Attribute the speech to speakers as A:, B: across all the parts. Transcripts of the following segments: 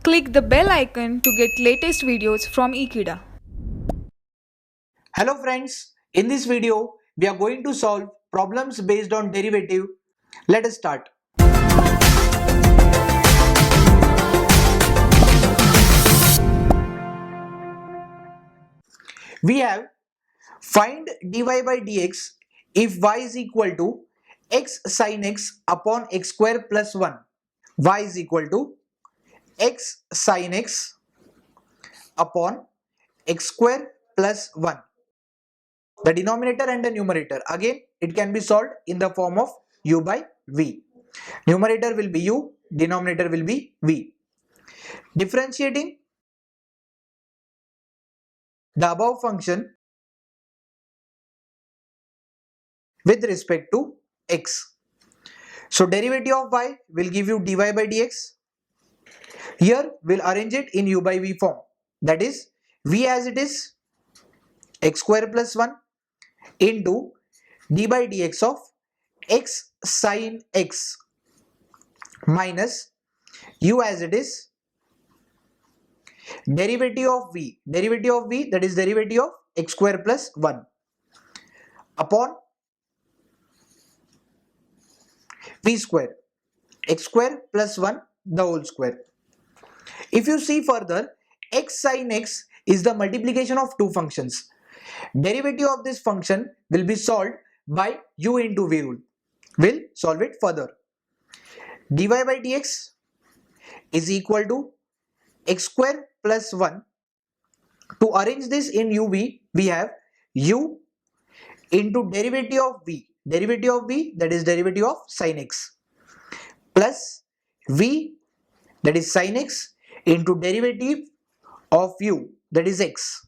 A: Click the bell icon to get latest videos from Ekeeda.
B: Hello friends, in this video we are going to solve problems based on derivative. Let us start. We have find dy by dx if y is equal to x sin x upon x square plus 1. Y is equal to x sin x upon x square plus 1. The denominator and the numerator, again it can be solved in the form of u by v. Numerator will be u, denominator will be v. Differentiating the above function with respect to x. So derivative of y will give you dy by dx. Here we'll arrange it in u by v form. That is v as it is x square plus 1 into d by dx of x sin x minus u as it is derivative of v. Derivative of v, that is derivative of x square plus 1 upon v square, x square plus 1 the whole square. If you see further, x sin x is the multiplication of two functions. Derivative of this function will be solved by u into v rule. We'll solve it further. Dy by dx is equal to x square plus 1. To arrange this in uv, we have u into derivative of v. Derivative of v, that is derivative of sin x, plus v, that is sin x, into derivative of u, that is x,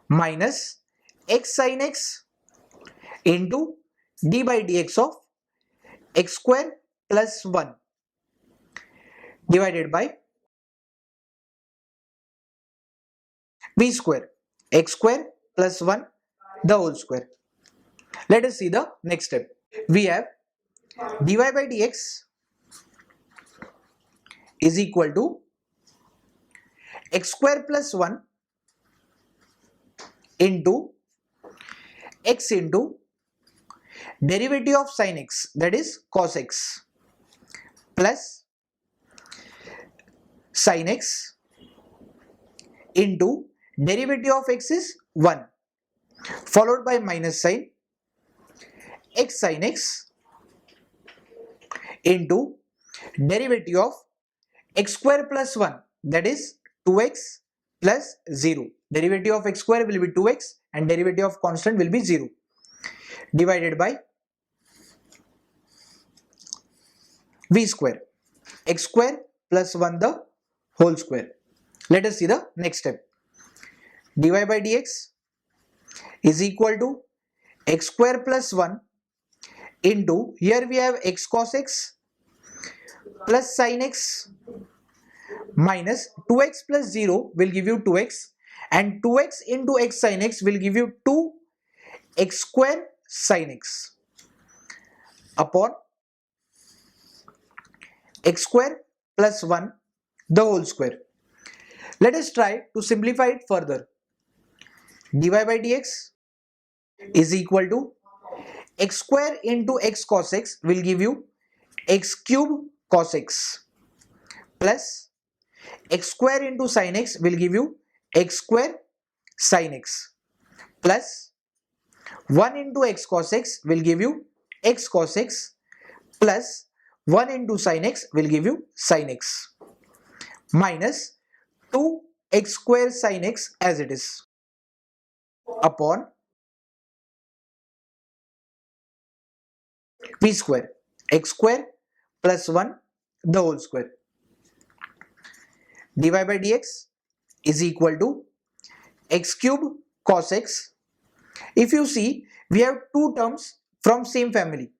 B: minus x sin x into d by dx of x square plus 1 divided by v square, x square plus 1 the whole square. Let us see the next step. We have dy by dx is equal to x square plus 1 into x into derivative of sin x, that is cos x, plus sin x into derivative of x is 1 followed by minus sign, x sin x into derivative of x square plus 1, that is 2x plus 0. Derivative of x square will be 2x and derivative of constant will be 0, divided by v square, x square plus 1 the whole square. Let us see the next step. Dy by dx is equal to x square plus 1 into, here we have x cos x plus sin x minus 2x plus 0 will give you 2x, and 2x into x sin x will give you 2x square sin x upon x square plus 1 the whole square. Let us try to simplify it further. Dy by dx is equal to x square into x cos x will give you x cube cos x plus x square into sin x will give you x square sin x plus 1 into x cos x will give you x cos x plus 1 into sin x will give you sin x minus 2x square sin x as it is upon v square, x square plus 1 the whole square. Dy by dx is equal to x cube cos x. If you see, we have two terms from same family,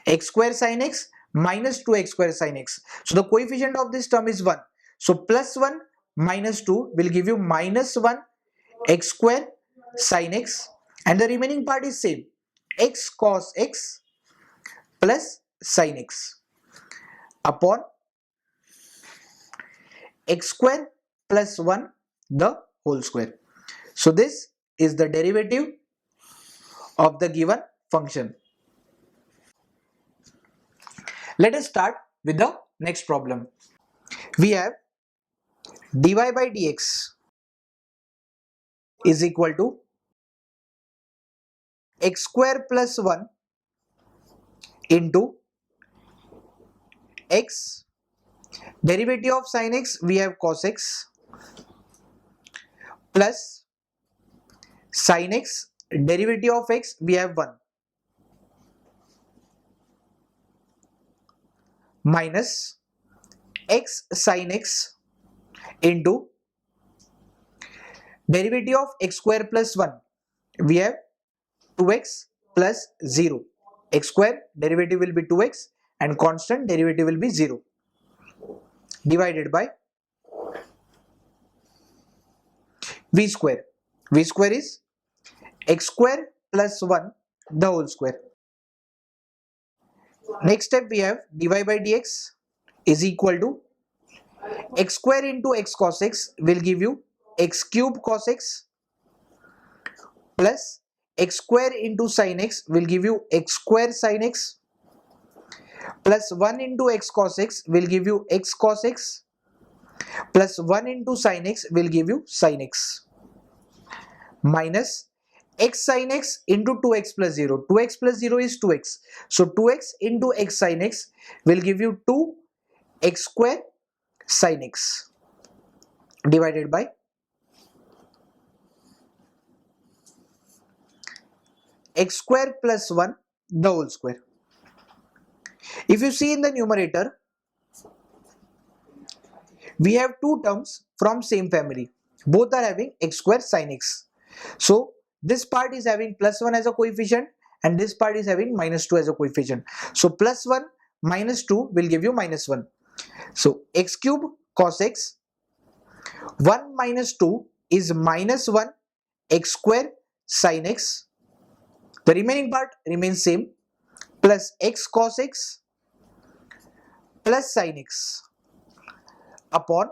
B: x square sin x minus 2x square sin x. So the coefficient of this term is 1. So plus 1 minus 2 will give you minus 1 x square sin x, and the remaining part is same, x cos x plus sin x upon x square plus 1 the whole square. So this is the derivative of the given function. Let us start with the next problem. We have dy by dx is equal to x square plus 1 into x, derivative of sin x we have cos x, plus sin x, derivative of x we have 1, minus x sin x into derivative of x square plus 1 we have 2x plus 0. X square derivative will be 2x and constant derivative will be 0, divided by v square. V square is x square plus 1 the whole square. Next step we have dy by dx is equal to x square into x cos x will give you x cube cos x, plus x square into sin x will give you x square sin x, plus 1 into x cos x will give you x cos x, plus 1 into sin x will give you sin x, minus x sin x into 2x plus 0. 2x plus 0 is 2x. So 2x into x sin x will give you 2x square sin x, divided by x square plus 1 the whole square. If you see in the numerator, we have two terms from same family. Both are having x square sin x. So this part is having plus 1 as a coefficient and this part is having minus 2 as a coefficient. So plus 1 minus 2 will give you minus 1. So x cube cos x, 1 minus 2 is minus 1 x square sin x. The remaining part remains same, plus x cos x plus sin x upon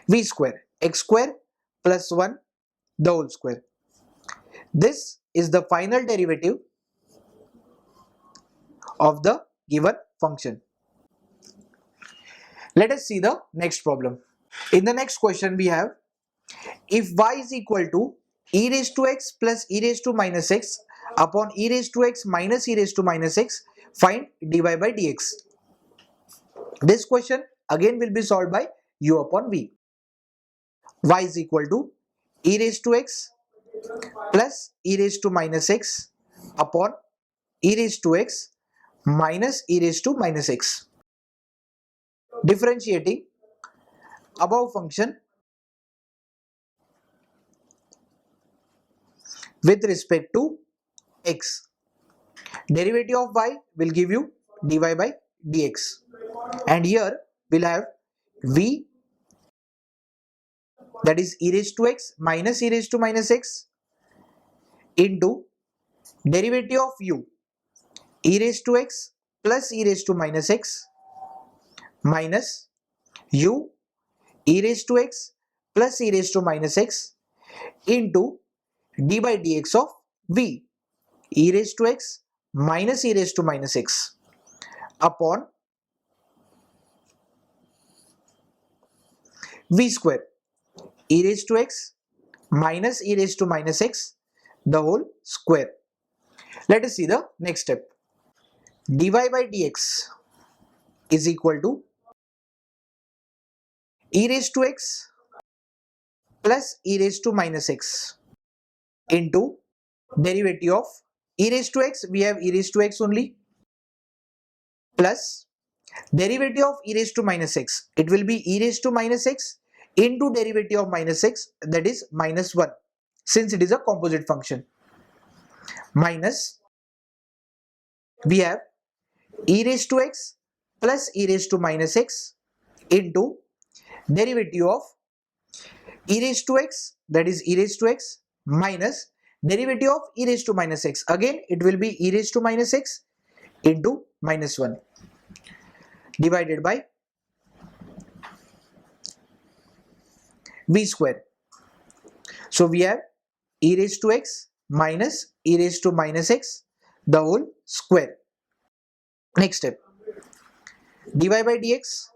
B: v square, x square plus 1 the whole square. This is the final derivative of the given function. Let us see the next problem. In the next question we have, if y is equal to e raised to x plus e raised to minus x upon e raised to x minus e raised to minus x, find dy by dx. This question again will be solved by u upon v. Y is equal to e raised to x plus e raised to minus x upon e raised to x minus e raised to minus x. Differentiating above function with respect to x. Derivative of y will give you dy by dx. And here we'll have v, that is e raised to x minus e raised to minus x, into derivative of u, e raised to x plus e raised to minus x minus u e raised to x plus e raised to minus x into d by dx of v, e raised to x minus e raised to minus x upon v square, e raised to x minus e raised to minus x the whole square. Let us see the next step. Dy by dx is equal to e raised to x plus e raised to minus x into derivative of e raised to x, we have e raised to x only, plus derivative of e raised to minus x, it will be e raised to minus x into derivative of minus x, that is minus 1, since it is a composite function, minus we have e raised to x plus e raised to minus x into derivative of e raised to x, that is e raised to x, minus derivative of e raised to minus x, again it will be e raised to minus x into minus 1, divided by v square. So we have e raised to x minus e raised to minus x the whole square. Next step, dy by dx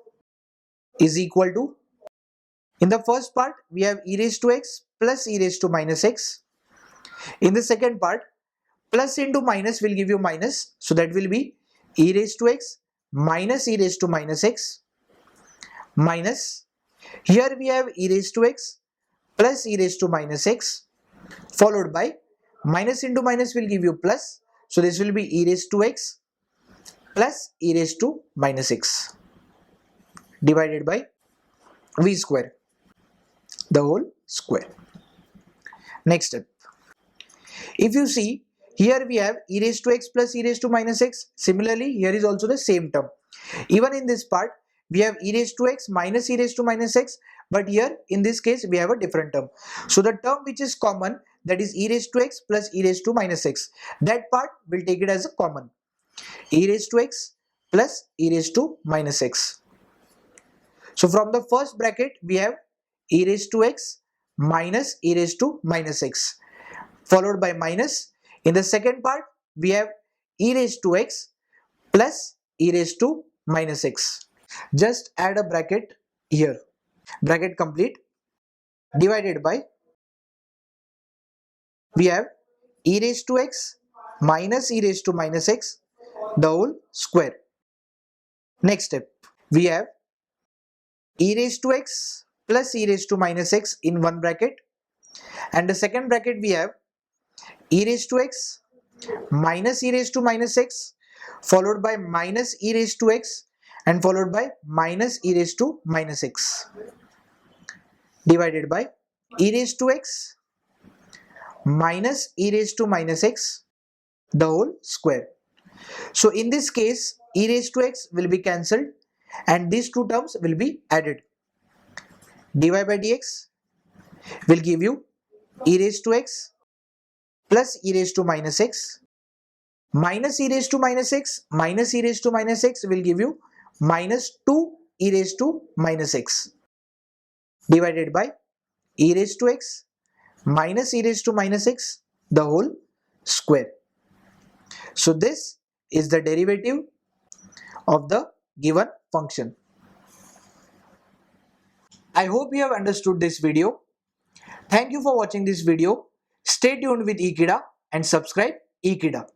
B: is equal to, in the first part we have e raised to x plus e raised to minus x. In the second part, plus into minus will give you minus, so that will be e raised to x minus e raised to minus x minus, here we have e raised to x plus e raised to minus x, followed by minus into minus will give you plus, so this will be e raised to x plus e raised to minus x divided by v square the whole square. Next step, if you see, here we have e raised to x plus e raised to minus x. Similarly, here is also the same term. Even in this part, we have e raised to x minus e raised to minus x, but here in this case we have a different term. So the term which is common, that is e raised to x plus e raised to minus x, that part we'll take it as a common. E raised to x plus e raised to minus x. So from the first bracket we have e raised to x minus e raised to minus x, followed by minus. In the second part we have e raised to x plus e raised to minus x. Just add a bracket here, bracket complete, divided by, we have e raised to x minus e raised to minus x the whole square. Next step, we have e raised to x plus e raised to minus x in one bracket, and the second bracket we have e raised to x minus e raised to minus x followed by minus e raised to x and followed by minus e raised to minus x divided by e raised to x minus e raised to minus x the whole square. So in this case e raised to x will be cancelled and these two terms will be added. Dy by dx will give you e raised to x plus e raised to minus x minus e raised to minus x minus e raised to minus x will give you minus 2 e raised to minus x divided by e raised to x minus e raised to minus x the whole square. So this is the derivative of the given function. I hope you have understood this video. Thank you for watching this video. Stay tuned with Ekeeda and subscribe Ekeeda.